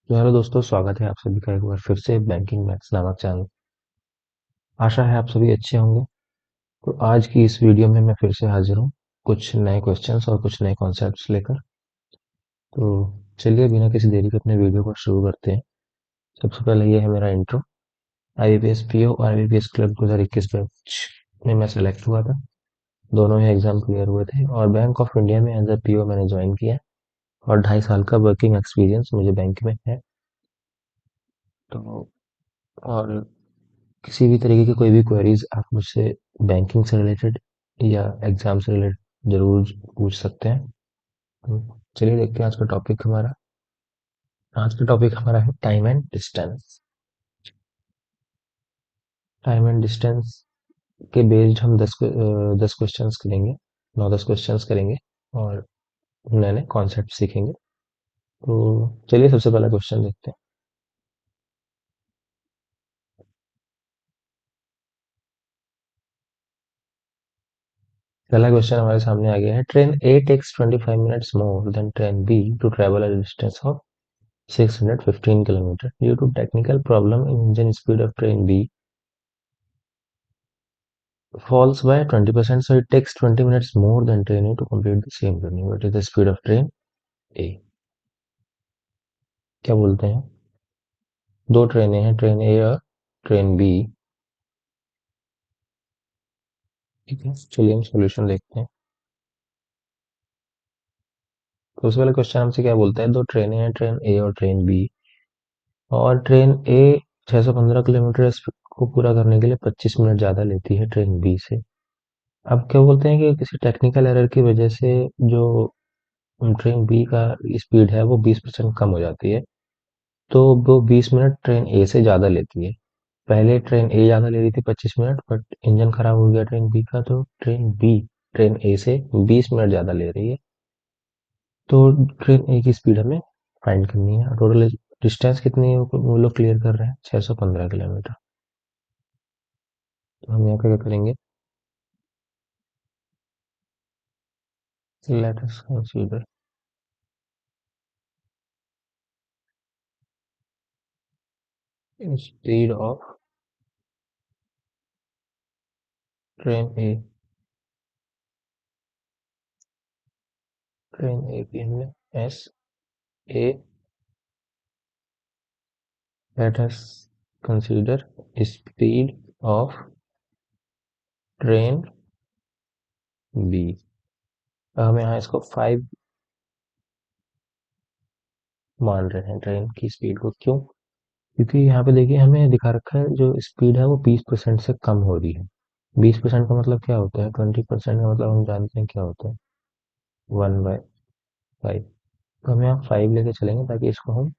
तो हेलो दोस्तों, स्वागत है आप सभी का एक बार फिर से बैंकिंग मैथ्स नामक चैनल। आशा है आप सभी अच्छे होंगे। तो आज की इस वीडियो में मैं फिर से हाजिर हूँ कुछ नए क्वेश्चंस और कुछ नए कॉन्सेप्ट्स लेकर। तो चलिए बिना किसी देरी के अपने वीडियो को शुरू करते हैं। सबसे पहले ये है मेरा इंट्रो। आईबीपीएस पीओ और आईबीपीएस क्लर्क 2021 बैच में मैं सेलेक्ट हुआ था। दोनों ही एग्जाम क्लियर हुए थे और बैंक ऑफ इंडिया में एज अ पीओ मैंने ज्वाइन किया और 2.5 साल का वर्किंग एक्सपीरियंस मुझे बैंक में है। तो और किसी भी तरीके की कोई भी क्वेरीज आप मुझसे बैंकिंग से रिलेटेड या एग्जाम से रिलेटेड जरूर पूछ सकते हैं। तो चलिए देखते हैं आज का टॉपिक हमारा है time and distance. Time and distance के बेस्ड हम 10 क्वेश्चंस करेंगे। 9-10 क्वेश्चंस करेंगे और नए नए कॉन्सेप्ट सीखेंगे। तो चलिए सबसे पहला क्वेश्चन देखते हैं। पहला क्वेश्चन हमारे सामने आ गया है। Train A takes 25 minutes more than train B to travel a distance of 615 kilometers. Due to technical problem in engine speed of train B falls by 20%, so it takes 20 minutes more than train A to complete the same journey. What is the speed of train A? क्या बोलते हैं? दो ट्रेनें हैं, train ए और train B. ठीक है, चलिए हम सॉल्यूशन देखते हैं। तो उससे पहले क्वेश्चन हमसे क्या बोलता है? दो ट्रेनें हैं, ट्रेन ए और ट्रेन बी, और ट्रेन ए 615 किलोमीटर को पूरा करने के लिए 25 मिनट ज़्यादा लेती है ट्रेन बी से। अब क्या बोलते हैं कि किसी टेक्निकल एरर की वजह से जो ट्रेन बी का स्पीड है वो 20% कम हो जाती है। तो वो 20 मिनट ट्रेन ए से ज़्यादा लेती है। पहले ट्रेन ए ज़्यादा ले रही थी 25 मिनट, बट इंजन खराब हो गया ट्रेन बी का, तो ट्रेन ए से 20 मिनट ज़्यादा ले रही है। तो ट्रेन ए की स्पीड हमें फाइंड करनी है। टोटल डिस्टेंस कितनी है वो लोग क्लियर कर रहे हैं, 615 किलोमीटर। तो हम यहाँ पे क्या करेंगे? Let us consider speed of train A. Train A की हमने S A. Let us consider speed of train B। हम यहाँ इसको 5 मान रहे हैं ट्रेन की स्पीड को। क्यों? क्योंकि यहाँ पे देखिए हमें दिखा रखा है जो स्पीड है वो 20% से कम हो रही है। 20% का मतलब क्या होता है? 20% का मतलब हम जानते हैं क्या होता है, 1/5। तो हम यहाँ 5 लेके चलेंगे ताकि इसको हम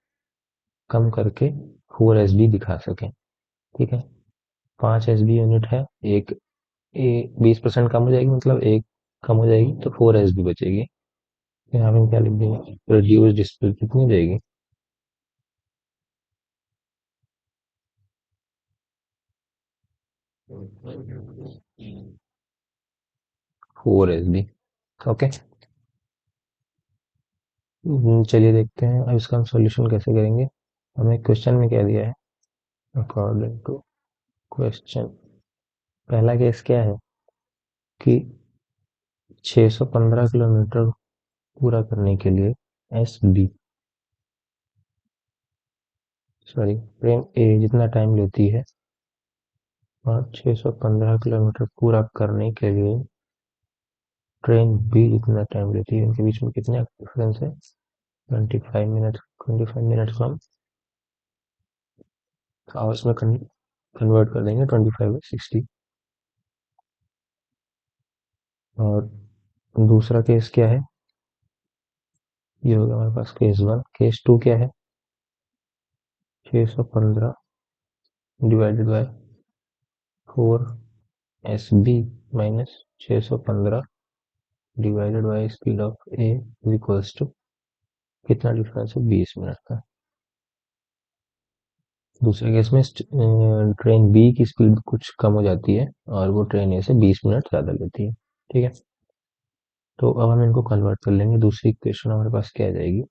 कम करके 4 SB दिखा सकें। ठीक है, 5 SB यूनिट है। एक ए 20% कम हो जाएगी, मतलब एक कम हो जाएगी, तो 4 SB बचेगी। यहाँ पे क्या लिख देंगे? रिड्यूस्ड स्पीड कितनी हो जाएगी? 4 SB। ओके। चलिए देखते हैं अब इसका हम सॉल्यूशन कैसे करेंगे। हमें क्वेश्चन में क्या दिया है? अकॉर्डिंग टू क्वेश्चन, पहला केस क्या है कि 615 किलोमीटर पूरा करने के लिए एस बी सॉरी ट्रेन ए जितना टाइम लेती है और 615 किलोमीटर पूरा करने के लिए ट्रेन बी जितना टाइम लेती है, इनके बीच में कितना डिफरेंस है? 25 मिनट। 25 मिनट को हम आवर्स में कन्वर्ट कर देंगे, 25/60। और दूसरा केस क्या है? ये होगा हमारे पास केस 1। केस 2 क्या है? 615 divided by 4 SB minus 615 divided by speed of A is equals to, कितना डिफरेंस है? 20 मिनट का। दूसरे केस में ट्रेन बी की स्पीड कुछ कम हो जाती है और वो ट्रेन ए से 20 मिनट ज़्यादा लेती है। ठीक है, तो अब हम इनको कन्वर्ट कर लेंगे। दूसरी इक्वेशन हमारे पास क्या आ जाएगी?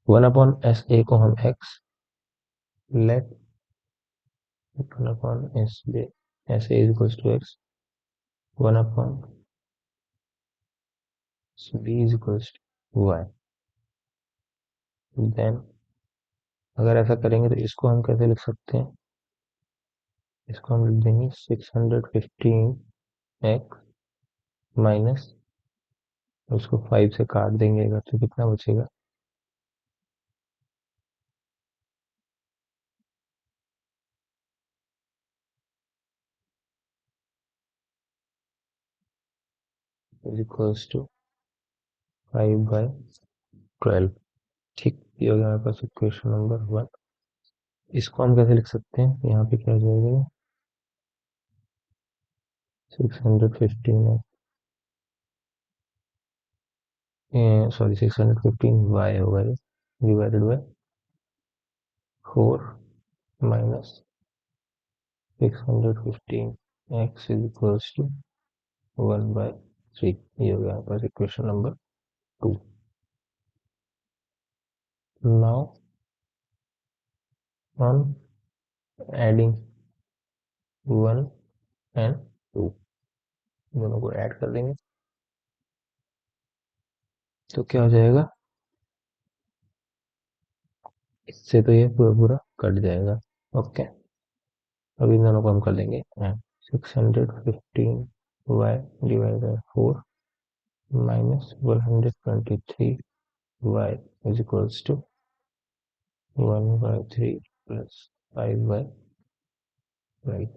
1/SA को हम x let 1/SA SA is equals to x 1/B is equals to y। Then अगर ऐसा करेंगे तो इसको हम कैसे लिख सकते हैं, इसको हम लिख देंगे 615x माइनस, उसको 5 से काट देंगे अगर तो कितना बचेगा, इज इक्वल्स टू 5/12। ठीक, ये हो गया हमारे पास इक्वेशन नंबर 1। इसको हम कैसे लिख सकते हैं, यहाँ पे क्या हो जाएगा, 615 सॉरी 615y होगा ये, divided by 4 minus 615x is equals to 1/3। ये हो गया हमारे पास equation number 2। Now on adding 1 and 2, दोनों को ऐड कर देंगे तो क्या हो जाएगा, इससे तो ये पूरा पूरा कट जाएगा। ओके, अब इन दोनों को हम कर देंगे add. 615y divide by 4 minus 123y is equals to 1/3 plus 5/12।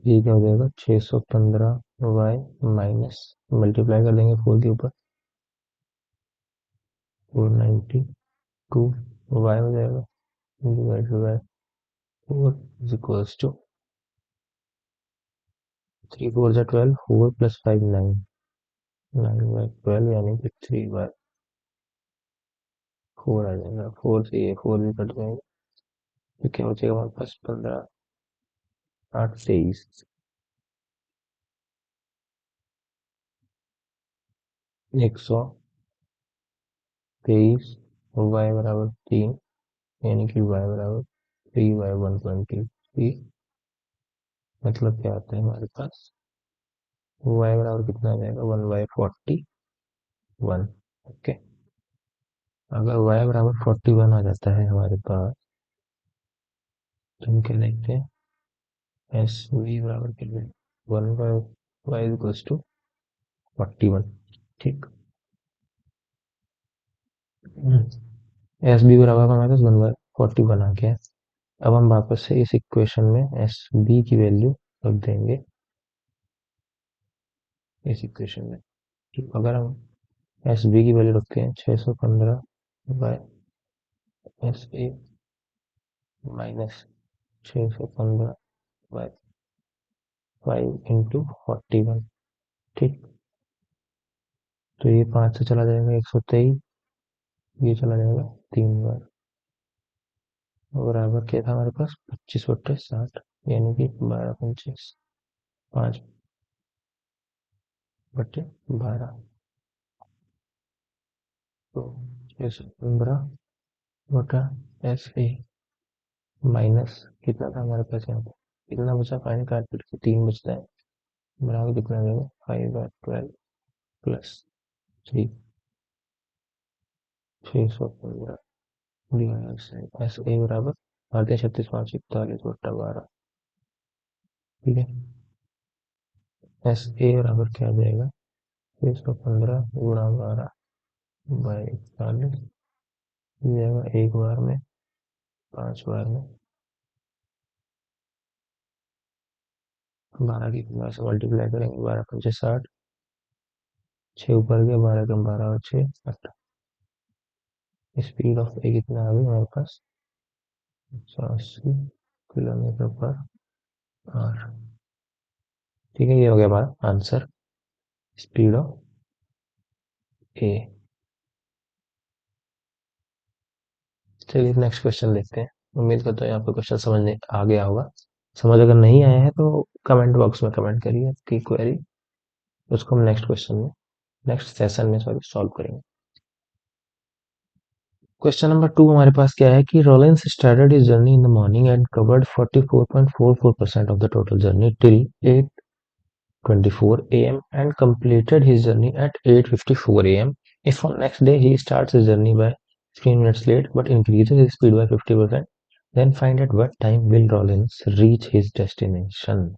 ये क्या हो जाएगा, 615y माइनस, मल्टीप्लाई कर देंगे 4 के ऊपर, 492y हो जाएगा divided by 4 is equals to 3 4 जा 12, 4 प्लस 5 9, 9/12 यानी कि 3/4 आ जाएगा। 4 से ये 4 भी कट जाएंगे तो क्या हो जाएगा हमारे पास 15 8 23, 123 y बराबर 3, यानी कि y बराबर 3/123। मतलब क्या आता है हमारे पास, y बराबर कितना आ जाएगा, 1/41। ओके, अगर y बराबर 41 आ जाता है हमारे पास तो हम क्या लिखते हैं, एस वी बराबर क्या, 1/y इक्वल्स टू 41। ठीक, एस बी बराबर हमारे पास 1/41 आ गया। अब हम वापस से इस इक्वेशन में एस बी की वैल्यू रख देंगे इस इक्वेशन में। ठीक, अगर हम एस बी की वैल्यू रखते हैं 615/एस ए माइनस 615/5 × 41। ठीक, तो ये 5 से चला जाएगा 123, ये चला जाएगा 3 बार, बराबर क्या था हमारे पास 25/60, यानी कि 12 5/12। तो 615/एस ए माइनस कितना था हमारे पास, यहाँ पे कितना बचा, फाइनल काट के 3 बचता है, बराबर कितना देगा 5/12 प्लस 3, 615 डिवाइड से एस ए बराबर 36 5 41/12। ठीक है, एस ए बराबर क्या आ जाएगा, 615 × 12/41, जाएगा एक बार में 5 बार में 12 की 15 से मल्टीप्लाई करेंगे, 12×5 = 60, 6 ऊपर गया, 12 कम 12 और 6 8। स्पीड ऑफ ए कितना आ गई हमारे पास, 80 किलोमीटर पर आवर। ठीक है, ये हो गया हमारा आंसर, स्पीड ऑफ ए। चलिए नेक्स्ट क्वेश्चन देखते हैं। उम्मीद करता हूँ आपको क्वेश्चन समझने आ गया होगा। समझ अगर नहीं आया है तो कमेंट बॉक्स में कमेंट करिए आपकी क्वेरी, उसको हम नेक्स्ट क्वेश्चन में नेक्स्ट सेशन में सॉरी सॉल्व करेंगे। क्वेश्चन नंबर 2 हमारे पास क्या है कि Rollins started his journey in the morning and covered 44.44% of the total journey till 8:24 a.m. and completed his journey at 8:54 a.m. If on next day he starts his journey by 15 minutes late but increases his speed by 50%, then find at what time will Rollins reach his destination?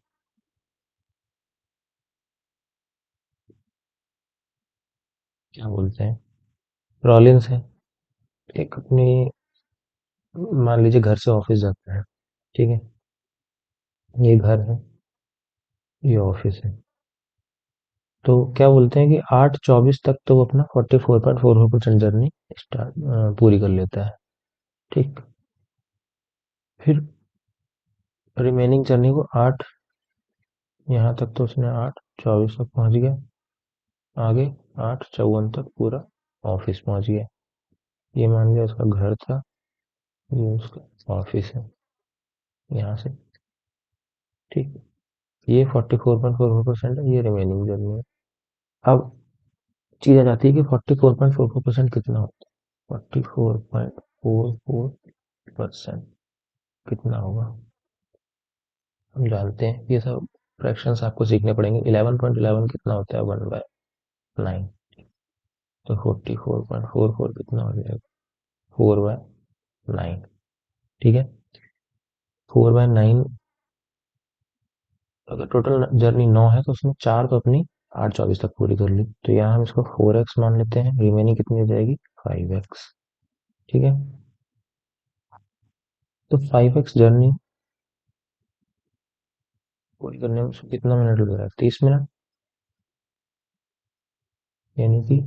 क्या बोलते हैं? Rollins है, एक अपनी, मान लीजिए घर से ऑफिस जाता है, ठीक है, ये घर है, ये ऑफिस है। तो क्या बोलते हैं कि 8:24 तक तो वो अपना 44.44% जर्नी पूरी कर लेता है, ठीक। फिर रिमेनिंग जर्नी को 8, यहाँ तक तो उसने 8:24 तक पहुंच गया, आगे 8:54 तक पूरा ऑफिस पहुंच गया। ये मान लिया उसका घर था, ये उसका ऑफिस है, यहाँ से, ठीक। ये 44.44% है, ये रिमेनिंग जर्नी है। अब चीज आ जाती है कि 44.44% कितना होता है, 44.44% कितना होगा, हम जानते हैं ये सब फ्रैक्शंस आपको सीखने पड़ेंगे। 11.11 कितना होता है, 1/9। तो 44.44 कितना हो जाएगा, 4/9, ठीक है। 4/9, अगर टोटल जर्नी 9 है तो उसने 4 तो अपनी 8:24 तक पूरी कर ली, तो यहाँ हम इसको 4x मान लेते हैं, रिमेनिंग कितनी हो जाएगी, 5x, ठीक है। तो 5x जर्नी पूरी करने में उसको कितना मिनट लग रहा है, 30 मिनट, यानी कि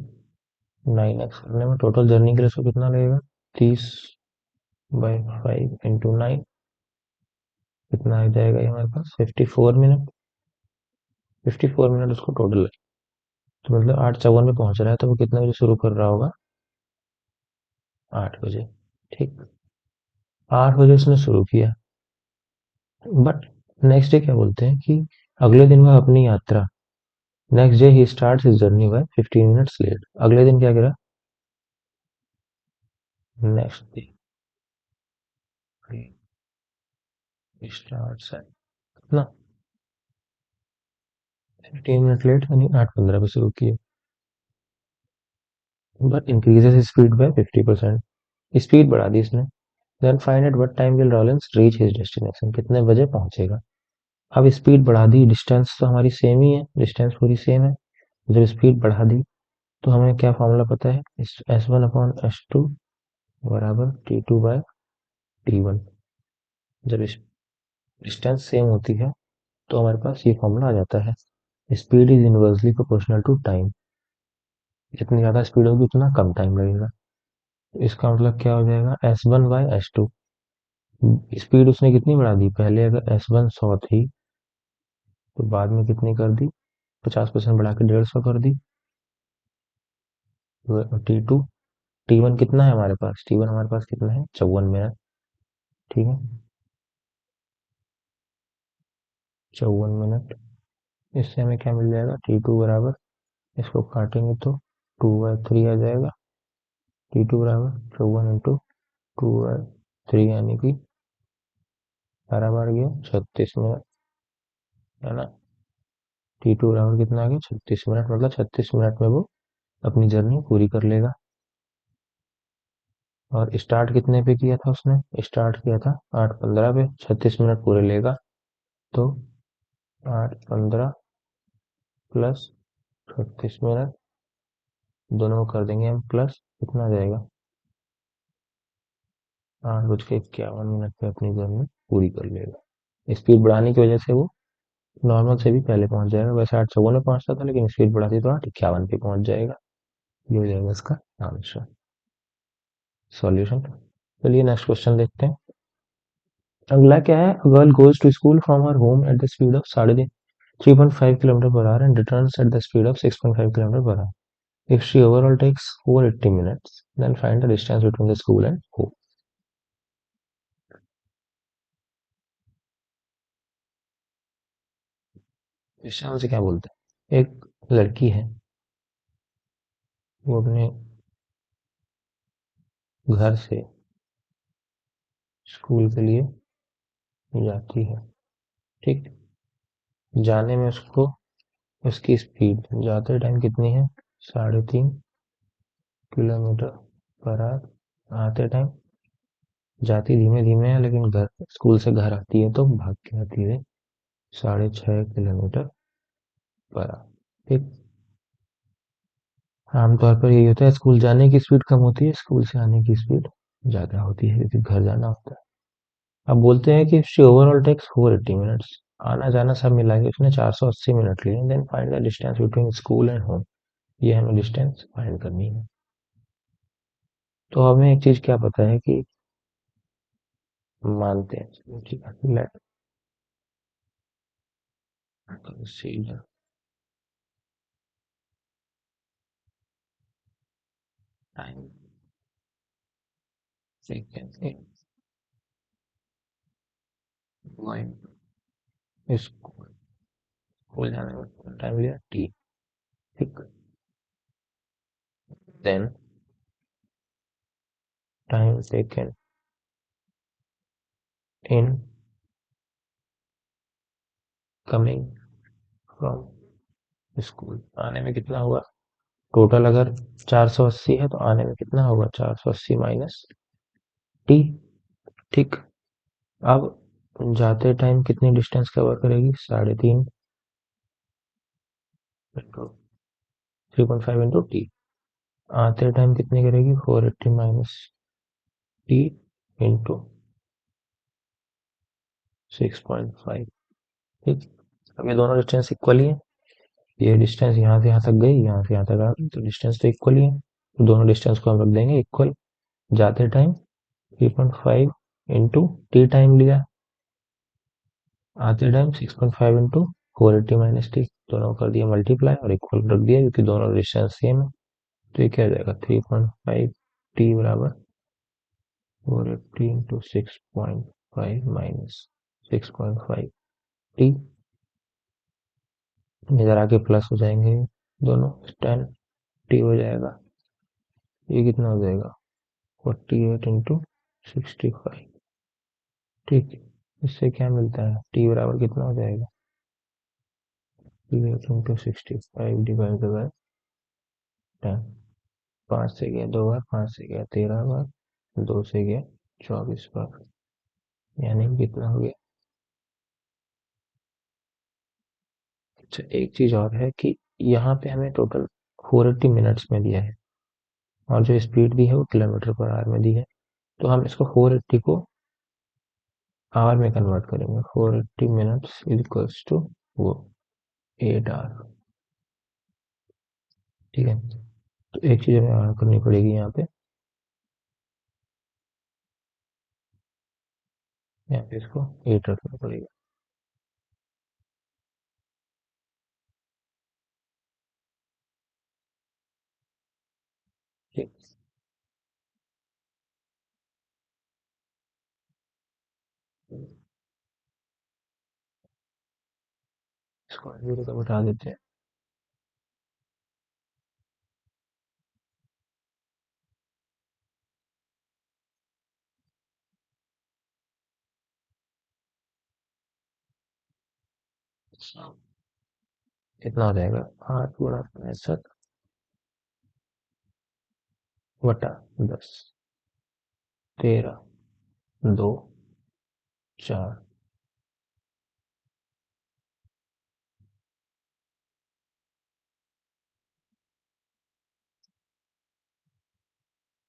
9x करने में टोटल जर्नी के लिए उसको कितना लगेगा, 30/5 × 9, कितना आ जाएगा ये हमारे पास, 54 मिनट। 54 मिनट उसको टोटल है, तो मतलब 8:54 में पहुंच रहा है, तो वो कितने बजे शुरू कर रहा होगा, 8 बजे, ठीक। 8 बजे उसने शुरू किया, बट नेक्स्ट डे क्या बोलते हैं कि अगले दिन वह अपनी यात्रा, नेक्स्ट डे ही starts his journey by 15 minutes late. अगले दिन क्या करा, नेक्स्ट डे ही स्टार्ट्स एट कितना, 15 मिनट लेट, यानी 8:15 पे शुरू किया, but increases speed by 50%, speed बढ़ा दी इसने। Then find at what time will Rawlins reach his destination, कितने बजे पहुंचेगा। अब स्पीड बढ़ा दी, डिस्टेंस तो हमारी सेम ही है, डिस्टेंस पूरी सेम है, जब स्पीड बढ़ा दी तो हमें क्या फॉर्मूला पता है, S1/S2 बराबर T2/T1। जब डिस्टेंस सेम होती है तो हमारे पास ये फॉर्मूला आ जाता है, speed is inversely proportional to time, जितनी ज्यादा स्पीड होगी उतना कम टाइम लगेगा। तो इसका मतलब क्या हो जाएगा, S1/S2, स्पीड उसने कितनी बढ़ा दी, पहले अगर S1 100 थी तो बाद में कितनी कर दी, 50% बढ़ा के 150 कर दी। T2, T1 कितना है हमारे पास, T1 हमारे पास कितना है, 54 मिनट, ठीक है, 54 मिनट। इससे हमें क्या मिल जाएगा, T2 बराबर, इसको काटेंगे तो 2/3 आ जाएगा, T2 बराबर 54 × 2/3, यानी कि 12 बार गया 36 मिनट, है ना। T2 बराबर कितना आ गया, 36 मिनट, मतलब 36 मिनट में वो अपनी जर्नी पूरी कर लेगा। और स्टार्ट कितने पे किया था उसने, स्टार्ट किया था 8:15 पे, 36 मिनट पूरे लेगा, तो 8:15 प्लस 36 मिनट, दोनों को कर देंगे हम प्लस, कितना आ जाएगा, 8:51 पे अपनी जर्नी पूरी कर लेगा। स्पीड बढ़ाने की वजह से वो नॉर्मल से भी पहले पहुंच जाएगा, वैसे 8:54 में पहुंचता था, लेकिन स्पीड बढ़ाती तो 8:51 पे पहुंच जाएगा। ये हो जाएगा इसका आंसर, सॉल्यूशन। चलिए नेक्स्ट क्वेश्चन देखते हैं। अगला क्या है, girl goes to school from her home at the speed of 3.5 kilometre per hour and returns at the speed of 6.5 kilometre per hour. If she overall takes 480 minutes, then find the distance between the school and home. Question से क्या बोलते हैं, एक लड़की है, वो अपने घर से स्कूल के लिए जाती है। ठीक। जाने में उसको उसकी स्पीड जाते टाइम कितनी है? 3.5 किलोमीटर पर आवर। आते टाइम जाती धीमे धीमे है, लेकिन घर स्कूल से घर आती है तो भाग के आती है 6.5 किलोमीटर पर आवर। ठीक। आमतौर पर यही होता है, स्कूल जाने की स्पीड कम होती है, स्कूल से आने की स्पीड ज्यादा होती है, क्योंकि घर जाना होता है। अब बोलते हैं कि शी ओवरऑल टेक्स 480 मिनट्स। आना जाना सब मिला के उसने 480 मिनट लिए। Then find the distance between school and home. ये हमें डिस्टेंस फाइंड करनी है। तो हमें एक चीज क्या पता है कि मानते हैं, चलो ठीक है, let consider time second in going school. School जाने में टाइम लिया टी। ठीक। Then time taken in coming from school. आने में कितना हुआ? टोटल अगर 480 है तो आने में कितना होगा? 480 माइनस टी। ठीक। अब जाते टाइम कितनी डिस्टेंस कवर करेगी? 3.5 इंटू 3.5 इंटू टी। आते टाइम कितनी करेगी? 480 माइनस टी इंटू 6.5। ठीक। अब ये दोनों डिस्टेंस इक्वल ही है। ये डिस्टेंस यहाँ से यहाँ तक गई, यहाँ से यहाँ तक आ गई, तो डिस्टेंस तो इक्वल ही है, तो दोनों डिस्टेंस को हम रख देंगे इक्वल। जाते टाइम 3.5 इंटू टी टाइम लिया, आते टाइम 6.5 इंटू 480 माइनस टी, दोनों कर दिया मल्टीप्लाई और इक्वल रख दिया, क्योंकि दोनों डिस्टेंस सेम है। तो ये क्या हो जाएगा? 3.5 टी बराबर 480 इंटू 6.5 माइनस 6.5 टी। इधर आके प्लस हो जाएंगे दोनों, 10 टी हो जाएगा। ये कितना हो जाएगा? 48 इंटू 65। ठीक है। इससे क्या मिलता है? टी बराबर कितना हो जाएगा? 48 इंटू 65 डिवाइड बाय 10। 5 से गया 2 बार, 5 से गया 13 बार, 2 से गया 24 बार। यानी कितना हो गया? अच्छा, एक चीज और है कि यहाँ पे हमें टोटल 480 मिनट्स में दिया है, और जो स्पीड दी है वो किलोमीटर पर आवर में दी है। तो हम इसको 480 को आवर में कन्वर्ट करेंगे। 480 मिनट्स इक्वल्स टू वो 8 आवर। ठीक है। तो एक चीज हमें और करनी पड़ेगी यहाँ पे, यहाँ पे इसको 8 रखना पड़ेगा। ठीक। इसको 0 का बता देते हैं। कितना हो जाएगा? 8 गुणा 65 बटा 10। 13, 2, 4।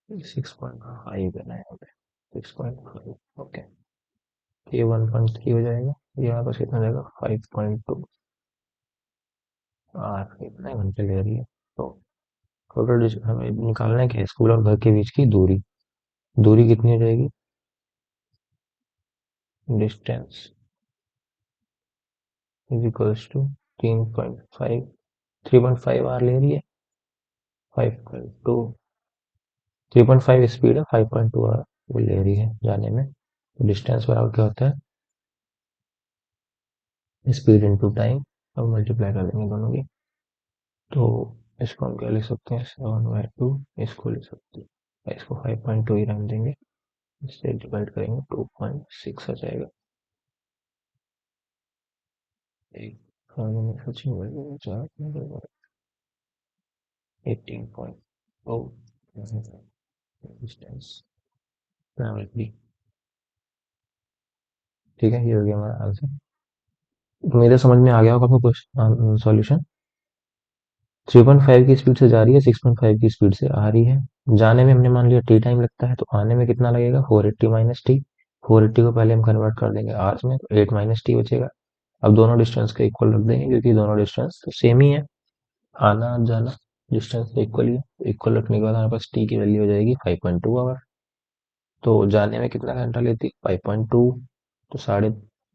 6.5 है ना यहाँ पे? 6.5। ओके। ये 1.3 हो जाएगा। यहाँ पर कितना हो जाएगा? 5.2 आर। कितने घंटे ले रही है? तो टोटल हमें निकालना है कि स्कूल और घर के बीच की दूरी। दूरी कितनी हो जाएगी? Distance is equals to 3.5। 3.5 आर ले रही है, 5.2। 3.5 स्पीड है, 5.2 आर वो ले रही है जाने में। तो डिस्टेंस बराबर क्या होता है? Speed into time. अब मल्टीप्लाई कर देंगे दोनों की। तो इसको हम क्या लिख सकते हैं, 7/2, इसको लिख सकते हैं, इसको 5.2 ही रहने देंगे, इससे डिवाइड करेंगे 2.6 आ जाएगा। एक खाने में सचिन भाई 18.0 डिस्टेंस ट्रैवल। ठीक है, ये हो गया हमारा आंसर। मेरे समझ में आ गया होगा आपको क्वेश्चन सॉल्यूशन। 3.5 की स्पीड से जा रही है, 6.5 की स्पीड से आ रही है। जाने में हमने मान लिया टी टाइम लगता है, तो आने में कितना लगेगा, 480 माइनस टी। 480 को पहले हम कन्वर्ट कर देंगे आवर्स में, तो 8 माइनस टी बचेगा। अब दोनों डिस्टेंस को इक्वल रख देंगे, क्योंकि दोनों डिस्टेंस तो सेम ही है, आना जाना डिस्टेंस तो इक्वल ही है। इक्वल रखने के बाद हमारे पास टी की वैल्यू हो जाएगी 5.2 आवर। तो जाने में कितना घंटा लेती है, 5.2, तो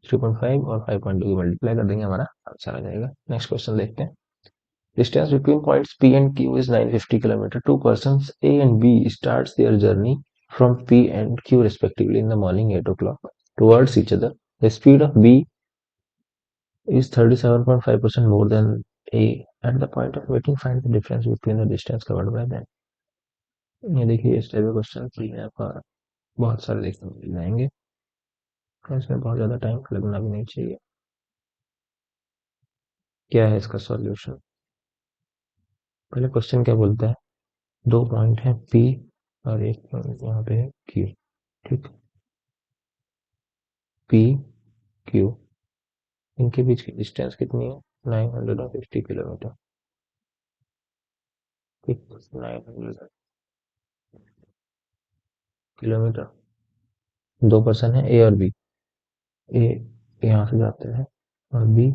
3.5 और 5.2 की मल्टीप्लाई कर देंगे, हमारा आंसर आ जाएगा। नेक्स्ट क्वेश्चन देखते हैं। Distance between points P and Q is 950 km. Two persons A and B starts their journey from P and Q respectively in the morning 8 o'clock towards each other. The speed of B is 37.5% more than A. At the point of meeting, find the difference between the distance covered by them. ये देखिए, इस type के question free में आपका बहुत सारे देखने को मिल जाएंगे, और इसमें बहुत ज़्यादा टाइम लगना भी नहीं चाहिए। क्या है इसका सॉल्यूशन? पहले क्वेश्चन क्या बोलता है, दो पॉइंट है P और एक पॉइंट यहाँ पे है Q। ठीक, P Q, इनके बीच की डिस्टेंस कितनी है, 950 किलोमीटर। ठीक, 900 किलोमीटर। दो पर्सन है ए और बी। ए यहाँ से जाते हैं और बी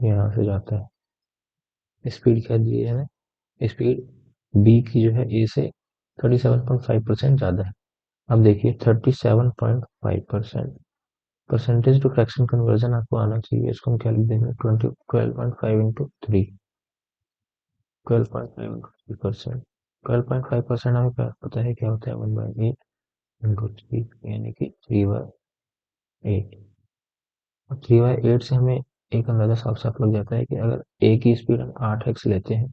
यहाँ से जाता है। स्पीड क्या दी है हमें, स्पीड बी की जो है ए से 37.5% ज़्यादा है। अब देखिए 37.5%, परसेंटेज टू फ्रैक्शन कन्वर्जन आपको आना चाहिए। इसको हम क्या लिख देंगे, 12.5 इंटू 3, 12.5%। 12.5% हमें पता है क्या होता है, 1/8 × 3, यानी कि 3/8। और 3/8 से हमें एक अंदाजा साफ साफ लग जाता है कि अगर ए की स्पीड हम 8x लेते हैं,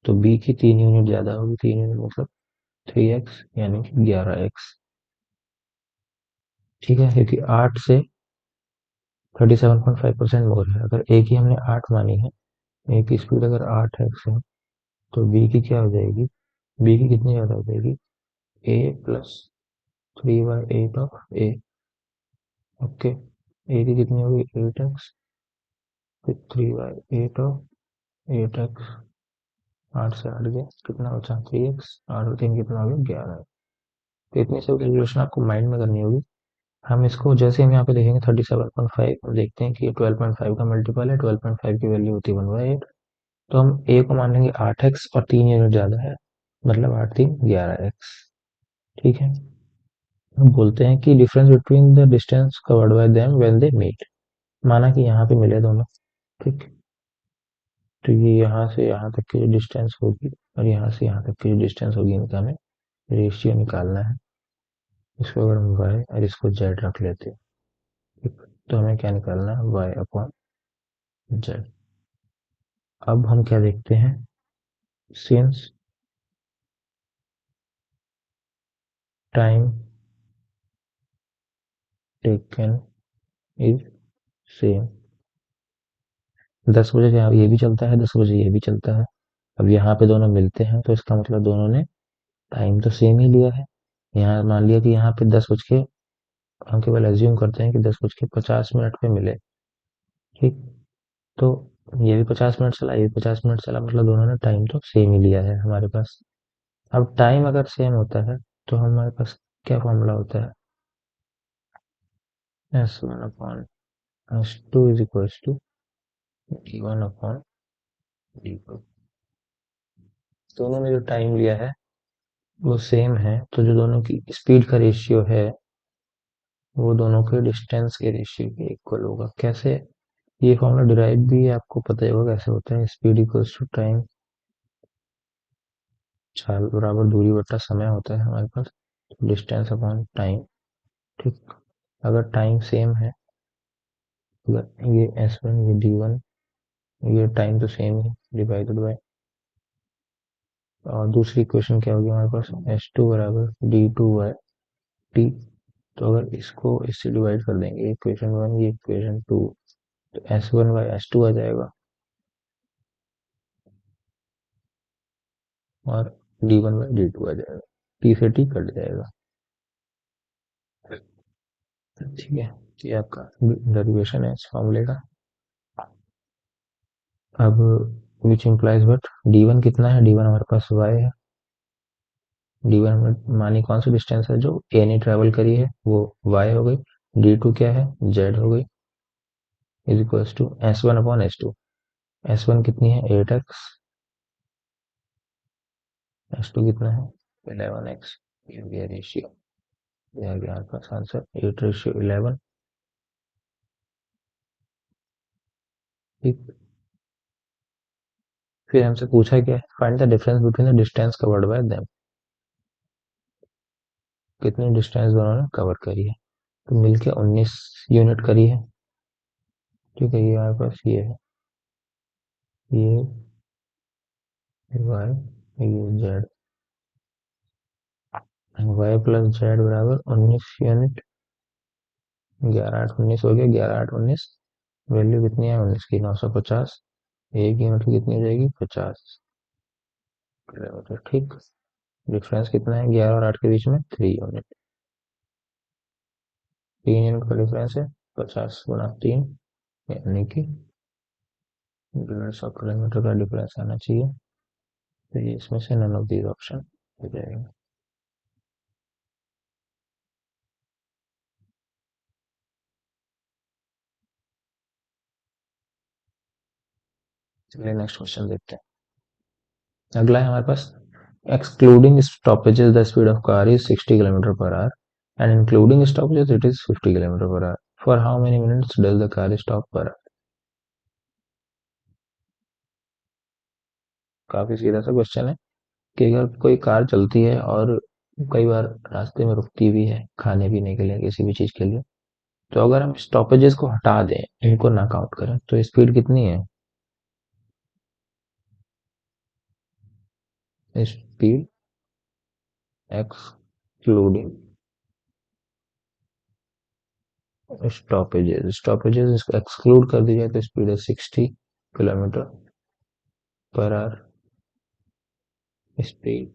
तो बी की 3 यूनिट ज़्यादा होगी। 3 यूनिट मतलब 3x, यानी कि 11x। ठीक है, क्योंकि 8 से 37.5% मोर है। अगर ए की हमने 8 मानी है, ए की स्पीड अगर 8x है, तो बी की क्या हो जाएगी, बी की कितनी ज़्यादा हो जाएगी, ए प्लस 3/8 ऑफ ए। ओके, ए की कितनी होगी, 8x, फिर 3/8 ऑफ 8x। 8 से 8 गया, कितना बचा, 3x। 8 और 3 कितना हो गया, 11। तो इतनी सब कैलकुलेशन आपको माइंड में करनी होगी। हम इसको जैसे हम यहाँ पे देखेंगे 37.5, देखते हैं कि 12.5 का मल्टीपल है, 12.5 की वैल्यू होती है 1/8। तो हम ए को मान लेंगे 8x और 3 यूनिट ज़्यादा है, मतलब 8×3 = 11x। ठीक है, हम बोलते हैं कि difference between the distance covered by them when they meet. माना कि यहाँ पे मिले दोनों। ठीक, तो ये यहाँ से यहाँ तक की जो डिस्टेंस होगी और यहाँ से यहाँ तक की जो डिस्टेंस होगी, इनका हमें रेशियो निकालना है। इसको अगर हम y और इसको z रख लेते हैं, ठीक, तो हमें क्या निकालना है, y/z। अब हम क्या देखते हैं, since time taken is same, 10 बजे यहाँ ये भी चलता है, 10 बजे ये भी चलता है। अब यहाँ पे दोनों मिलते हैं, तो इसका मतलब दोनों ने टाइम तो सेम ही लिया है। यहाँ मान लिया कि यहाँ पे 10 बज के, हम केवल एज्यूम करते हैं कि 10:50 पे मिले। ठीक, तो ये भी 50 मिनट चला, ये भी 50 मिनट चला, मतलब दोनों ने टाइम तो सेम ही लिया है हमारे पास। अब टाइम अगर सेम होता है, तो हमारे पास क्या फॉर्मूला होता है, S1/S2 is equals to D1/D2। दोनों ने जो टाइम लिया है वो सेम है, तो जो दोनों की स्पीड का रेशियो है, वो दोनों के डिस्टेंस के रेशियो के इक्वल होगा। कैसे, ये फॉर्मूला डिराइव भी आपको पता ही होगा कैसे होता है, स्पीड इक्वल्स टू टाइम, चाल बराबर दूरी बटा समय होता है हमारे पास, डिस्टेंस अपॉन टाइम। ठीक, अगर टाइम सेम है, अगर ये S1 ये D1, ये टाइम तो सेम है, डिवाइडेड बाय और दूसरी इक्वेशन क्या होगी हमारे पास, एस टू बराबर डी टू बाई टी। तो अगर इसको इससे डिवाइड कर देंगे, इक्वेशन वन ये इक्वेशन टू, तो S one by S two आ जाएगा और D one by D two आ जाएगा, टी से टी कट जाएगा। ठीक है, ये आपका डेरिवेशन है इस फॉर्मूले का। अब which implies but D one कितना है, डी वन हमारे पास वाई है, डी वन में मानी कौन सी डिस्टेंस है जो ए ने ट्रेवल करी है वो वाई हो गई, डी टू क्या है जेड हो गई, is equals to S one upon S two. S one कितनी है एट एक्स, एस टू कितना है 11x, ये हो गया रेशियो, ये आ गया आपका आंसर 8:11। ठीक, फिर हमसे पूछा क्या है, find the difference between the distance covered by them, कितनी डिस्टेंस दोनों ने कवर करी है, तो मिलके 19 यूनिट करी है। ठीक है, ये हमारे पास ये है, ये वाई, ये जेड, वाई प्लस जेड बराबर 19 यूनिट, 11 8 19 हो गया, 11 8 19, वैल्यू कितनी है 19 की 950, एक यूनिट की कितनी हो जाएगी 50 किलोमीटर। ठीक, डिफरेंस कितना है 11 और 8 के बीच में 3 यूनिट, 3 यूनिट का डिफरेंस है, 50 गुना 3 यानी कि 150 किलोमीटर का डिफरेंस आना चाहिए। तो ये इसमें से नन ऑफ दीज ऑप्शन हो जाएगा। चलिए नेक्स्ट क्वेश्चन देखते हैं। अगला है हमारे पास, excluding stoppages the speed of car is 60 kilometre per hour and including stoppages it is 50 kilometre per hour, for how many minutes does the car stop per hour. काफी सीधा सा क्वेश्चन है कि अगर कोई कार चलती है और कई बार रास्ते में रुकती भी है खाने पीने के लिए किसी भी चीज के लिए, तो अगर हम स्टॉपेजेस को हटा दें, इनको ना काउंट करें, तो स्पीड कितनी है, स्पीड एक्सक्लूडिंग स्टॉपेजेस इसको एक्सक्लूड कर दी जाए तो स्पीड है 60 kilometre per our. Speed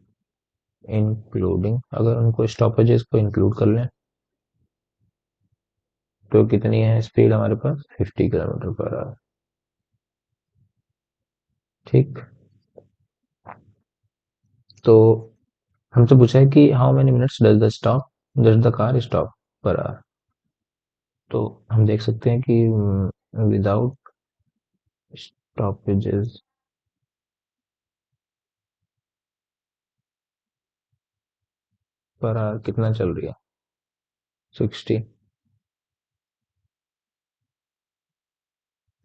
including, अगर उनको स्टॉपेजेस को इंक्लूड कर लें तो कितनी है स्पीड हमारे पास 50 किलोमीटर पर आवर। ठीक, तो हमसे पूछा है कि how many minutes does the car stop per our. तो हम देख सकते हैं कि विदाउट स्टॉपेजेस पर आवर कितना चल रही है 60,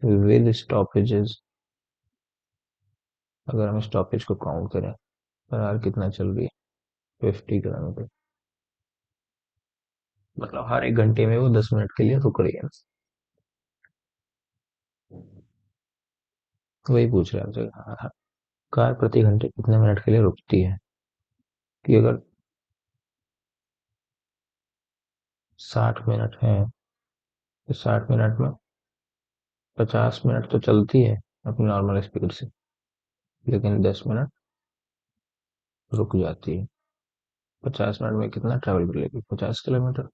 विद स्टॉपेजेस अगर हम स्टॉपेज को काउंट करें पर आवर कितना चल रही है 50 किलोमीटर, मतलब हर एक घंटे में वो 10 मिनट के लिए रुक रही है। वही पूछ रहे हैं हमसे, कार प्रति घंटे कितने मिनट के लिए रुकती है, कि अगर 60 मिनट है तो 60 मिनट में 50 मिनट तो चलती है अपनी नॉर्मल स्पीड से, लेकिन 10 मिनट रुक जाती है। 50 मिनट में कितना ट्रेवल कर लेगी 50 किलोमीटर,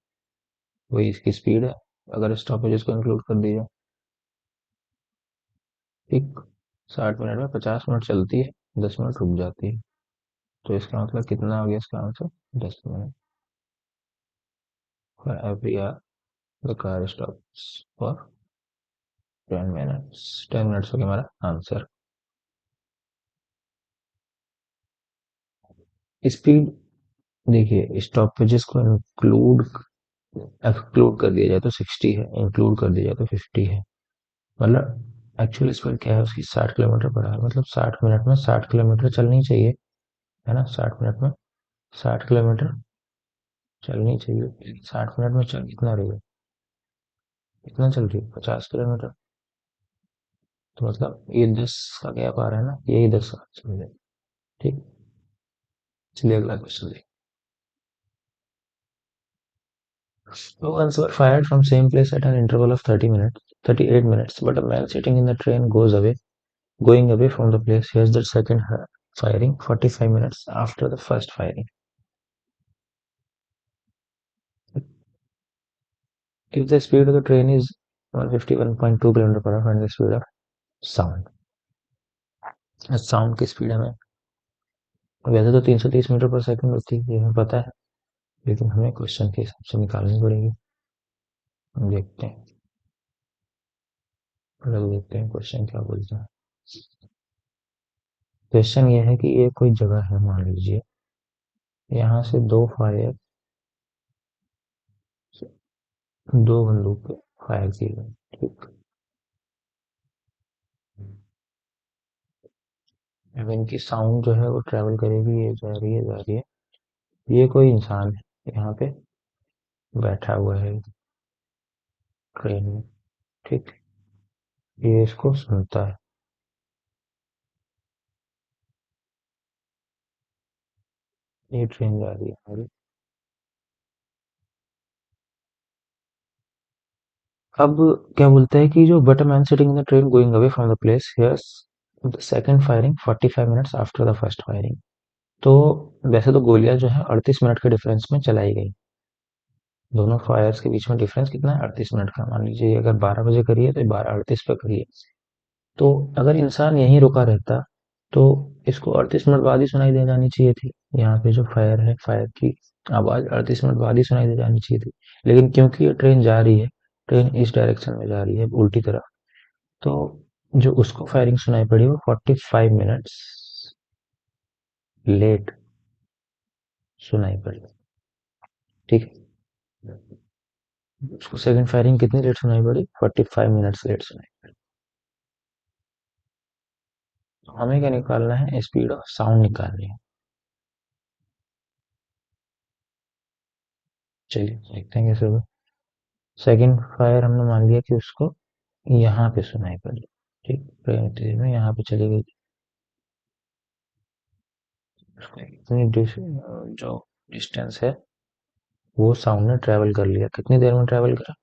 वही इसकी स्पीड है अगर स्टॉपेजेस को इंक्लूड कर दिया। ठीक, 60 मिनट में 50 मिनट चलती है, 10 मिनट रुक जाती है, तो इसका मतलब कितना हो गया इसका answer 10 minute. For every hour the car stops for 10 minutes, 10 minutes हो गया हमारा आंसर। स्पीड देखिए स्टॉपेजेस को इंक्लूड एक्सक्लूड कर दिया जाए तो 60 है, इंक्लूड कर दिया जाए तो 50 है, मतलब एक्चुअल स्पीड क्या है उसकी 60 किलोमीटर पर आवर, मतलब 60 मिनट में 60 किलोमीटर चलनी चाहिए, है ना, 60 मिनट में 60 किलोमीटर चलनी चाहिए, 60 मिनट में चल कितना रही है, कितना चल रही है 50 किलोमीटर, तो मतलब ये 10 का गैप आ रहा है ना, यही 10 चल रही है। ठीक, चलिए अगला क्वेश्चन देखिए। Two guns were fired from same place at an interval of 30 minutes, 38 minutes, but a man sitting in the train going away from the place hears the second firing 45 minutes after the first firing. If the speed of the train is 151.2 km per hour, find the speed of sound. Sound की speed हमें वैसे तो 330 metre पर second होती है, ये हमें पता है, लेकिन हमें क्वेश्चन के हिसाब से निकालनी पड़ेगी। हम देखते हैं, पहले देखते हैं क्वेश्चन क्या बोलता है। क्वेश्चन ये है कि ये कोई जगह है, मान लीजिए यहाँ से दो बंदूक फायर की गई, ठीक। अब इनकी साउंड जो है वो ट्रेवल करेगी, ये जा रही है जा रही है। ये कोई इंसान है यहाँ पे बैठा हुआ है ट्रेन में, ठीक। ये इसको सुनता है, ये ट्रेन जा रही है हमारी। अब क्या बोलता है कि जो but a man sitting in the train going away from the place hears the second firing 45 minutes after the first firing. तो वैसे तो गोलियां जो है 38 मिनट के डिफरेंस में चलाई गई। दोनों फायर्स के बीच में डिफरेंस कितना है? 38 मिनट का। मान लीजिए अगर 12 बजे करी है तो 12:38 पे करी है। तो अगर इंसान यहीं रुका रहता तो इसको 38 मिनट बाद ही सुनाई दे जानी चाहिए थी। यहाँ पे जो फायर है, फायर की आवाज 38 मिनट बाद ही सुनाई दे जानी चाहिए थी। लेकिन क्योंकि ये ट्रेन जा रही है, ट्रेन इस डायरेक्शन में जा रही है उल्टी तरफ, तो जो उसको फायरिंग सुनाई पड़ी वो 45 मिनट्स लेट सुनाई पड़ी, ठीक है। उसको सेकंड फायरिंग कितनी लेट सुनाई पड़ी? 45 मिनट्स लेट सुनाई पड़ी। तो हमें क्या निकालना है? स्पीड ऑफ साउंड निकालनी है। चलिए देखते हैं कैसे होगा। सेकंड फायर हमने मान लिया कि उसको यहाँ पे सुनाई पड़ी, ठीक। ट्रेन तेज में यहाँ पे चली गई थी। उसको इतनी जो डिस्टेंस है वो साउंड ने ट्रेवल कर लिया। कितनी देर में ट्रेवल करा?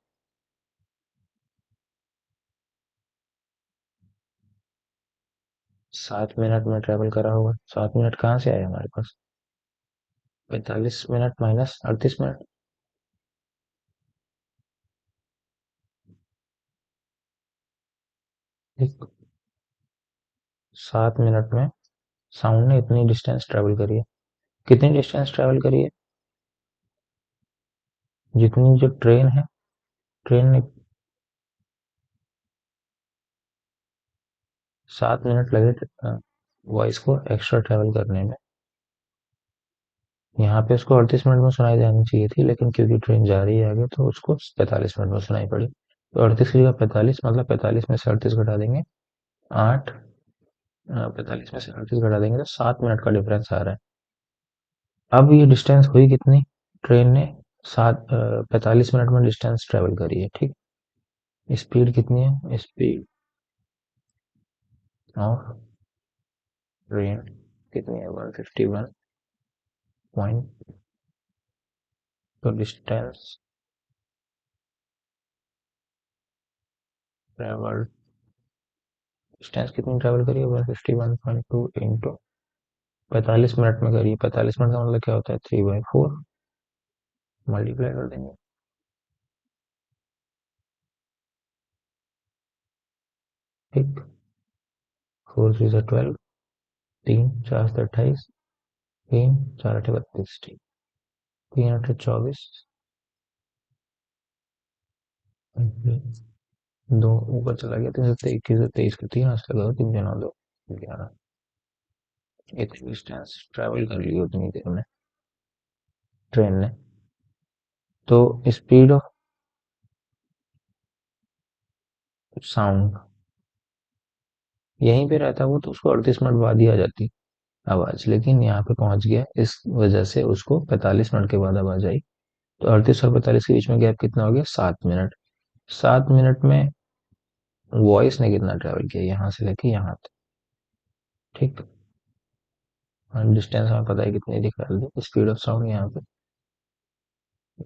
7 मिनट में ट्रेवल करा होगा। 7 मिनट कहाँ से आए हमारे पास? 45 मिनट माइनस 38 मिनट, ठीक। 7 मिनट में साउंड ने इतनी डिस्टेंस ट्रेवल करी है। कितनी डिस्टेंस ट्रेवल करी है? जितनी जो ट्रेन है, ट्रेन ने 7 मिनट लगे वॉइस को एक्स्ट्रा ट्रेवल करने में। यहाँ पे उसको 38 मिनट में सुनाई जानी चाहिए थी, लेकिन क्योंकि ट्रेन जा रही है आगे तो उसको 45 मिनट में सुनाई पड़ी। तो 38 की जगह 45, मतलब 45 में से 38 घटा देंगे 8, 45 में से 38 घटा देंगे तो 7 मिनट का डिफरेंस आ रहा है। अब ये डिस्टेंस हुई कितनी? ट्रेन ने 45 मिनट में डिस्टेंस ट्रेवल करी है, ठीक। स्पीड कितनी है? स्पीड ऑफ ट्रेन कितनी है? 151 पॉइंट। तो डिस्टेंस ट्रेवल, डिस्टेंस कितनी ट्रेवल करी है? 151.2 इंटू 45 मिनट में करी है। 45 मिनट का मतलब क्या होता है? 3/4 मल्टीप्लाई कर देंगे, ठीक। 4 3 12, 3 4 28, 3 4 8 32, ठीक। 3 8 24, दो ऊपर चला गया। 3 7 21 23 को 3 आज लगा, 3 9 2 11, इतनी डिस्टेंस ट्रेवल कर ली उतनी देर में ट्रेन ने। तो स्पीड ऑफ साउंड यहीं पे रहता वो तो उसको 38 मिनट बाद ही आ जाती आवाज, लेकिन यहाँ पे पहुंच गया, इस वजह से उसको 45 मिनट के बाद आवाज आई। तो 38 और 45 के बीच में गैप कितना हो गया? 7 मिनट। 7 मिनट में वॉइस ने कितना ट्रेवल किया यहाँ से लेके यहाँ तक, ठीक। डिस्टेंस हमें पता है कितनी दिखा रही है, स्पीड ऑफ साउंड यहाँ पे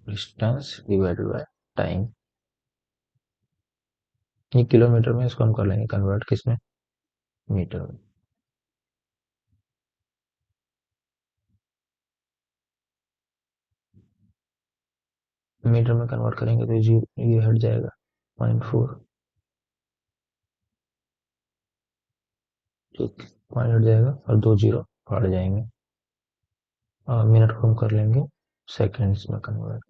डिस्टेंस डिवाइडेड बाय टाइम। ये किलोमीटर में इसको हम कर लेंगे कन्वर्ट, किसमें, मीटर में। मीटर में कन्वर्ट करेंगे तो ये हट जाएगा 0.4। ठीक, पॉइंट हट जाएगा और 2 जीरो हट जाएंगे। और मिनट को हम कर लेंगे सेकेंड्स में कन्वर्ट।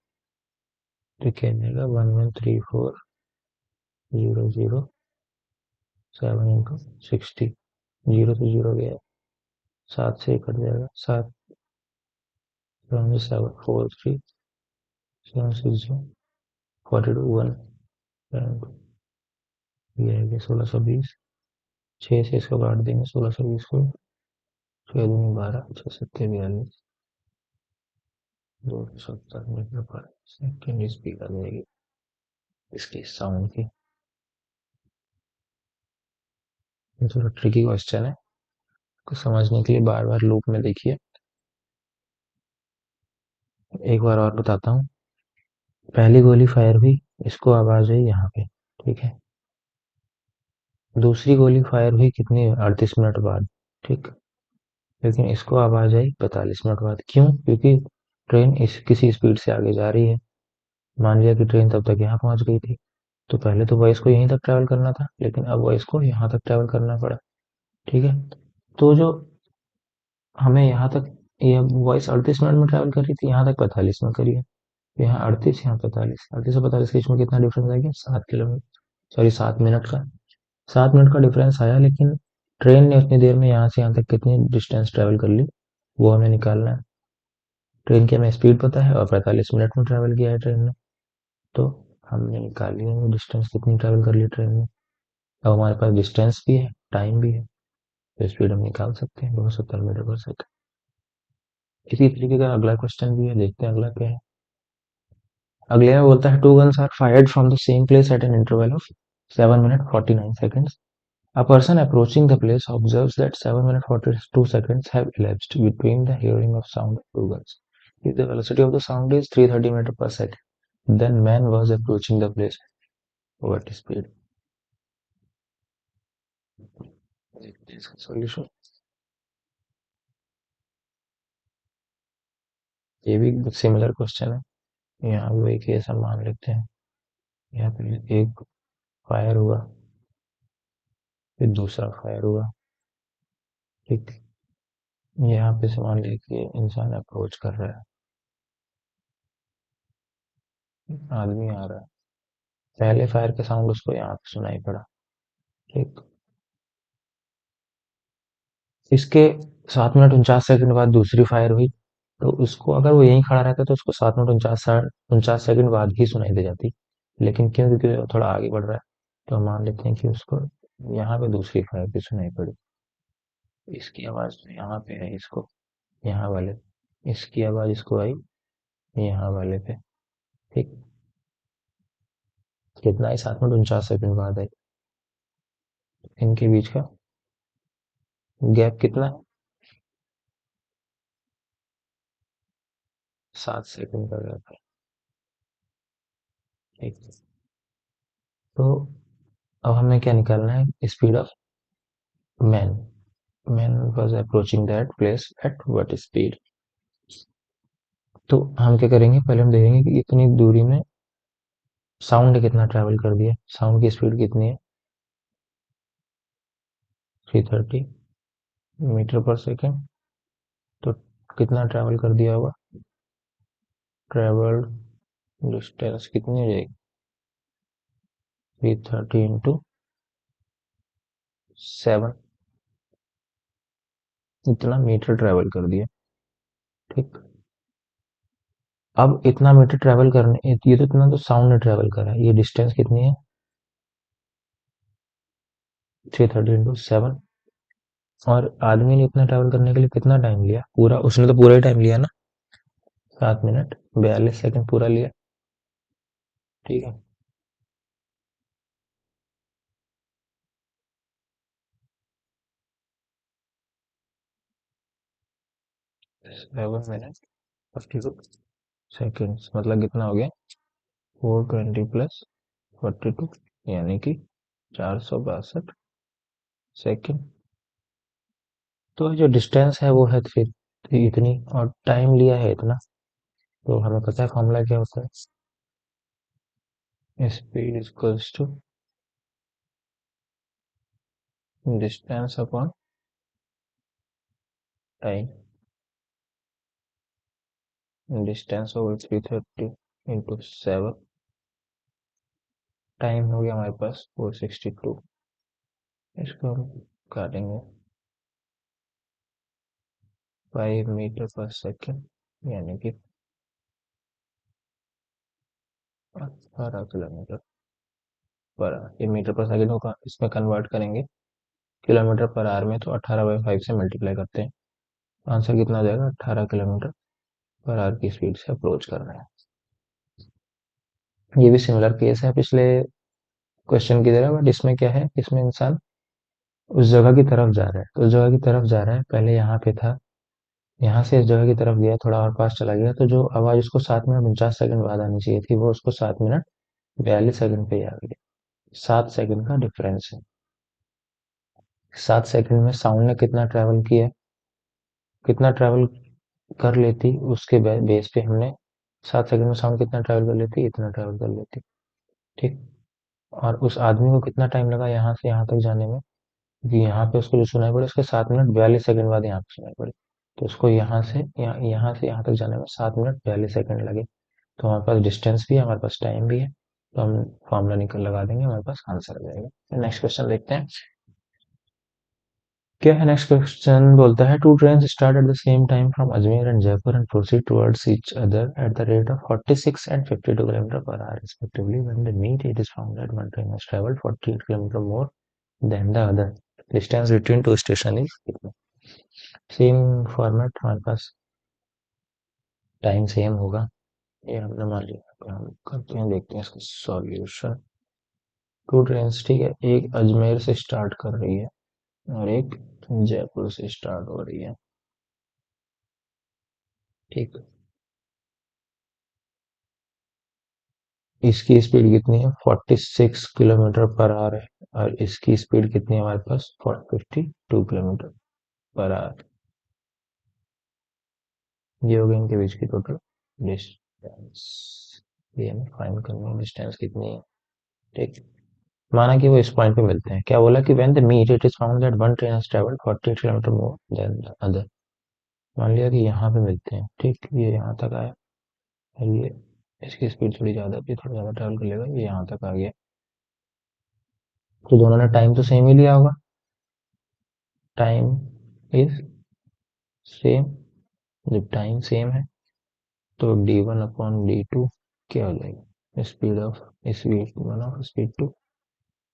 तो क्या जाएगा 1134,007 इंटू 60। जीरो तो जीरो गया, 7 से कट जाएगा, 7 7 4 3 7 6 42 1। ये है 1620। 6 से इसको काट देंगे 1620 को, 6 दूनी 12, 6 7 42, 270 मीटर पर सेकेंड स्पीड आ जाएगी इसकी साउंड की। ये थोड़ा ट्रिकी क्वेश्चन है, को समझने के लिए बार बार लूप में देखिए। एक बार और बताता हूँ। पहली गोली फायर हुई, इसको आवाज आई यहाँ पे, ठीक है। दूसरी गोली फायर हुई कितनी, 38 मिनट बाद, ठीक। लेकिन इसको आवाज आई 45 मिनट बाद। क्यों? क्योंकि ट्रेन इस किसी स्पीड से आगे जा रही है। मान लिया कि ट्रेन तब तक यहाँ पहुंच गई थी, तो पहले तो वॉइस को यहीं तक ट्रैवल करना था, लेकिन अब वॉइस को यहाँ तक ट्रैवल करना पड़ा, ठीक है। तो जो हमें यहाँ तक, ये वॉइस 38 मिनट में ट्रैवल कर रही थी, यहाँ तक 45 में करी है। तो यहाँ 38, यहाँ 45, 38 और 45 के बीच में कितना डिफरेंस आ गया, 7 किलोमीटर, सॉरी 7 मिनट का। 7 मिनट का डिफरेंस आया, लेकिन ट्रेन ने उतनी देर में यहाँ से यहाँ तक कितनी डिस्टेंस ट्रैवल कर ली, वो हमें निकालना है। ट्रेन की हमें स्पीड पता है और 45 मिनट में ट्रैवल किया है ट्रेन ने, तो हमने निकाल लिया है डिस्टेंस कितनी ट्रैवल कर ली ट्रेन ने। अब हमारे पास डिस्टेंस भी है, टाइम भी है, तो स्पीड हम निकाल सकते हैं 270 मीटर पर सेकंड। इसी तरीके का अगला क्वेश्चन भी है, देखते हैं अगला क्या है। अगले में बोलता है two guns are fired from the same place at an interval of 7 minute 49 seconds. A person approaching the place observes that 7 minutes 42 seconds have elapsed between the hearing of sound of two guns. If the velocity of the sound is 330 meters per second, then man was approaching the place. What speed? इसका solution, ये भी similar question है। यहाँ भी एक case हम मान लेते हैं। यहाँ पे एक फायर हुआ, फिर दूसरा फायर हुआ, ठीक। यहाँ पे से मान लिया कि इंसान अप्रोच कर रहा है, आदमी आ रहा है। पहले फायर का साउंड उसको यहाँ पे सुनाई पड़ा, ठीक। इसके 7 मिनट 49 सेकंड बाद दूसरी फायर हुई, तो उसको अगर वो यहीं खड़ा रहता तो उसको 7 मिनट 49 सेकंड बाद ही सुनाई दे जाती। लेकिन क्यों, क्योंकि वो थोड़ा आगे बढ़ रहा है, तो हम मान लेते हैं कि उसको यहाँ पे दूसरी फायर भी सुनाई पड़ी। इसकी आवाज तो यहाँ पे है, इसको यहाँ वाले, इसकी आवाज इसको आई यहाँ वाले पे, ठीक। कितना ही 7 मिनट 49 सेकंड बाद आई, इनके बीच का गैप कितना है, 7 सेकंड का गैप है, ठीक। तो अब हमें क्या निकालना है, speed of man. Man was approaching that place at what speed. तो हम क्या करेंगे, पहले हम देखेंगे कि इतनी दूरी में साउंड ने कितना ट्रैवल कर दिया। साउंड की स्पीड कितनी है, 330 मीटर पर सेकेंड। तो कितना ट्रैवल कर दिया होगा, ट्रैवल्ड डिस्टेंस कितनी हो जाएगी, 330 इंटू 7, इतना मीटर ट्रैवल कर दिया, ठीक। अब इतना मीटर ट्रैवल करने, ये तो इतना तो साउंड ने ट्रैवल करा है, ये डिस्टेंस कितनी है, 330 इंटू 7। और आदमी ने इतना ट्रैवल करने के लिए कितना टाइम लिया, पूरा, उसने तो पूरा ही टाइम लिया ना, 7 मिनट 42 सेकंड पूरा लिया, ठीक है। 7 मिनट 42 सेकेंड्स, मतलब कितना हो गया? 420 + 42, यानी कि 462 सेकेंड। तो जो डिस्टेंस है वो है फिर इतनी, और टाइम लिया है इतना। तो हमें पता है फॉर्मूला क्या होता है, speed equals to distance upon time. Distance होगा 330 इंटू 7, टाइम हो गया हमारे पास 462। इसको हम काटेंगे 5 मीटर पर सेकेंड, यानी कि 18 किलोमीटर पर आवर। ये मीटर पर सेकेंड को इसमें कन्वर्ट करेंगे किलोमीटर पर आवर में, तो 18/5 से मल्टीप्लाई करते हैं। आंसर कितना आ जाएगा? 18 किलोमीटर पर आवर की स्पीड से अप्रोच कर रहे हैं। ये भी सिमिलर केस है पिछले क्वेश्चन की तरह, बट इसमें क्या है, इसमें इंसान उस जगह की तरफ जा रहा है, तो उस जगह की तरफ जा रहा है, पहले यहाँ पे था, यहाँ से इस जगह की तरफ गया, थोड़ा और पास चला गया, तो जो आवाज उसको 7 मिनट 49 सेकंड बाद आनी चाहिए थी, वो उसको 7 मिनट 42 सेकंड पे ही आ गई। 7 सेकंड का डिफरेंस है। 7 सेकंड में साउंड ने कितना ट्रेवल किया, कितना ट्रेवल कर लेती, उसके बेस पे हमने 7 सेकंड में साउंड कितना ट्रेवल कर लेती, इतना ट्रेवल कर लेती। ठीक। और उस आदमी को कितना टाइम लगा यहाँ से यहाँ तक जाने में, क्योंकि यहाँ पे उसको जो सुनाई पड़ी उसके 7 मिनट 42 सेकंड बाद यहाँ पे सुनाई पड़ी, तो उसको यहाँ से यहाँ तक जाने में 7 मिनट 42 सेकंड लगे। तो हमारे पास डिस्टेंस भी है, हमारे पास टाइम भी है, तो हम फॉर्मूला निकल लगा देंगे, हमारे पास आंसर आ जाएगा। नेक्स्ट क्वेश्चन देखते हैं क्या है। नेक्स्ट क्वेश्चन बोलता है, two train start at the same time from Ajmer and Jaipur and proceed towards each other at the rate of 46 and 52 kilometer per hour respectively. When they meet it is found that one train has travelled 48 kilometre more than the other. Distance between two station is कितना? Same format हमारे पास, time same होगा, ये हमने मान लिया। हम करते हैं, देखते हैं इसका सॉल्यूशन। टू ट्रेन, ठीक है, एक अजमेर से स्टार्ट कर रही है और एक जयपुर से स्टार्ट हो रही है। ठीक। इसकी स्पीड कितनी है? 46 किलोमीटर पर आवर है, और इसकी स्पीड कितनी है हमारे पास? 52 किलोमीटर पर आवर। ये हो गई इनके बीच की टोटल डिस्टेंस। ये हमें फाइंड करनी है, डिस्टेंस कितनी है। ठीक। माना कि वो इस पॉइंट पे मिलते हैं, क्या बोला कि when they meet it is found that one train has travelled 48 kilometre more than the other. मान लिया कि यहाँ पे मिलते हैं, ठीक, ये यहाँ तक आया, और ये इसकी स्पीड थोड़ी ज़्यादा थी, थोड़ा ज़्यादा ट्रैवल कर लेगा, ये यहाँ तक आ गया। तो दोनों ने टाइम तो सेम ही लिया होगा, टाइम इज सेम। जब टाइम सेम है तो d1/d2 क्या हो जाएगा? Speed of speed 1 of speed 2,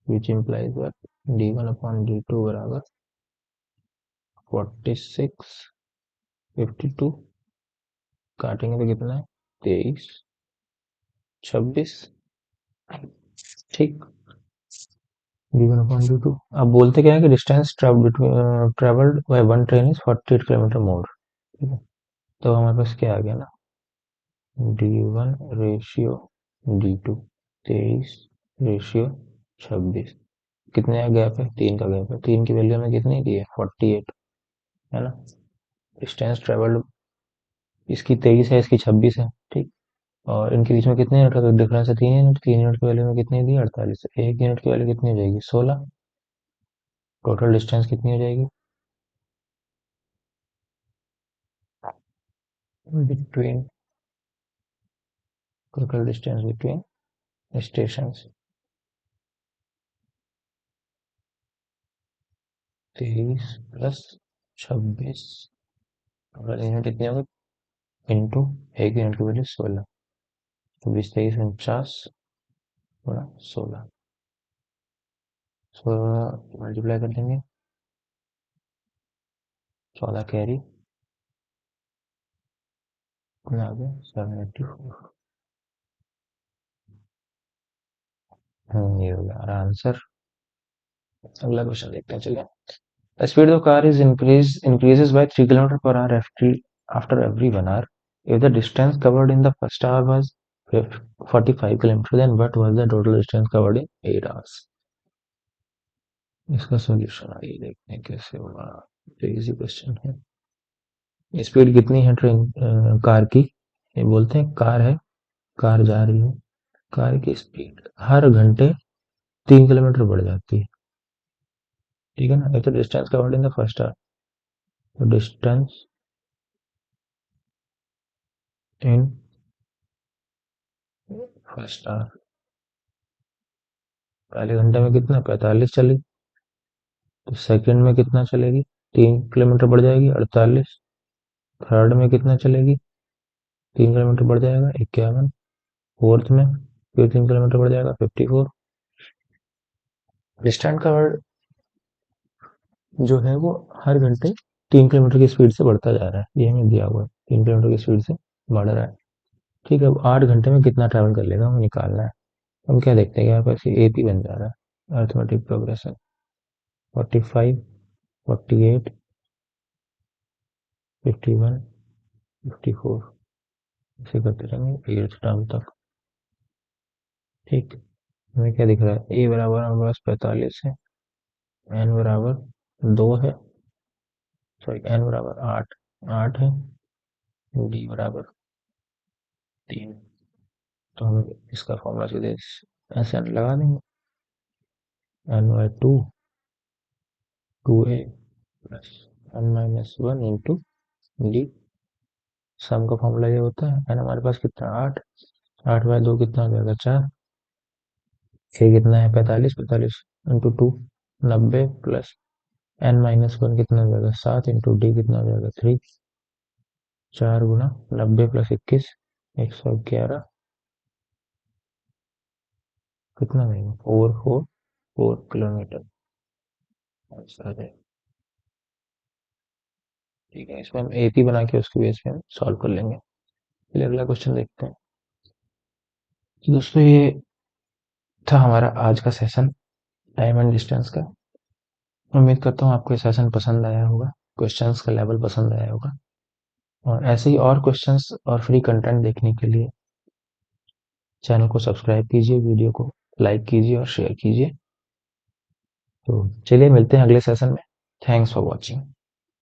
which implies that d1/d2 बराबर 46 52। काटेंगे तो कितना है? 23 26। ठीक। d1/d2, अब बोलते क्या है कि distance travelled by one train is 48 kilometre more. ठीक है, तो हमारे पास क्या आ गया ना, d1/d2, 23/26। कितने का गैप है? 3 का गैप है। 3 की वैल्यू हमें कितनी दी है? 48, है ना। डिस्टेंस ट्रेवल्ड, इसकी 23 है, इसकी 26 है। ठीक। और इनके बीच में कितने यूनिट का डिफरेंस है? 3 यूनिट। 3 यूनिट की वैल्यू में कितनी दी? 48। 1 यूनिट की वैल्यू कितनी हो जाएगी? 16। टोटल डिस्टेंस कितनी हो जाएगी between, total distance between station? 23 + 26, total unit कितनी होगी? इंटू 1 यूनिट की वैल्यू 16, तो 20 23 49 गुणा 16, 16 मल्टीप्लाई कर देंगे, 14 कैरी, कितना आ गया? 784। ये हो गया हमारा आंसर। अगला क्वेश्चन देखते हैं, चलिए। The speed of car is increases by 3 kilometer per hour after every 1 hour. If the distance covered in the first hour was 45 kilometer, then what was the total distance covered in 8 hours? इसका solution आइए देखते हैं कैसे होगा। तो easy question है। Speed कितनी है ट्रेन कार की? ये बोलते हैं कार है, कार जा रही है, कार की स्पीड हर घंटे 3 किलोमीटर बढ़ जाती है। ठीक है ना। If the distance covered in the first hour, तो डिस्टेंस इन फर्स्ट आवर पहले घंटे में कितना 45 चली, तो सेकंड में कितना चलेगी 3 किलोमीटर बढ़ जाएगी 48। थर्ड में कितना चलेगी 3 किलोमीटर बढ़ जाएगा 51। फोर्थ में फिर 3 किलोमीटर बढ़ जाएगा 54। डिस्टेंस कवर्ड जो है वो हर घंटे 3 किलोमीटर की स्पीड से बढ़ता जा रहा है, ये हमें दिया हुआ है 3 किलोमीटर की स्पीड से बढ़ रहा है। ठीक है, अब 8 घंटे में कितना ट्रैवल कर लेगा हमें निकालना है। हम क्या देखते हैं यहाँ पर एपी बन जा रहा है, अर्थमेटिक प्रोग्रेशन 45, 48, 51, 54, ऐसे करते रहेंगे 8th टर्म तक। ठीक, हमें क्या दिख रहा है, ए बराबर हमारे पास 45 है, एन बराबर 2 है, सॉरी एन बराबर 8 8 है, डी बराबर 3। तो हम इसका फॉर्मूला सीधे ऐसे एन लगा देंगे, एन बाई 2 2a प्लस n minus 1 into D. Sum का फॉर्मूला ये होता है, एन हमारे पास कितना 8, 8 बाई 2 कितना हो जाएगा 4, ए कितना है 45, 45 इंटू 2 90 प्लस एन माइनस 1 कितना हो जाएगा 7 इंटू डी कितना हो जाएगा 3। 4 गुना 90 प्लस 21 111, कितना देगा 444 किलोमीटर आंसर है। ठीक है, इसमें हम एपी बना के उसकी बेस पे हम सॉल्व कर लेंगे। चलिए अगला क्वेश्चन देखते हैं। तो दोस्तों ये था हमारा आज का सेशन टाइम एंड डिस्टेंस का। उम्मीद करता हूँ आपको ये सेशन पसंद आया होगा, क्वेश्चंस का लेवल पसंद आया होगा। और ऐसे ही और क्वेश्चंस और फ्री कंटेंट देखने के लिए चैनल को सब्सक्राइब कीजिए, वीडियो को लाइक कीजिए और शेयर कीजिए। तो चलिए मिलते हैं अगले सेशन में। Thanks for watching.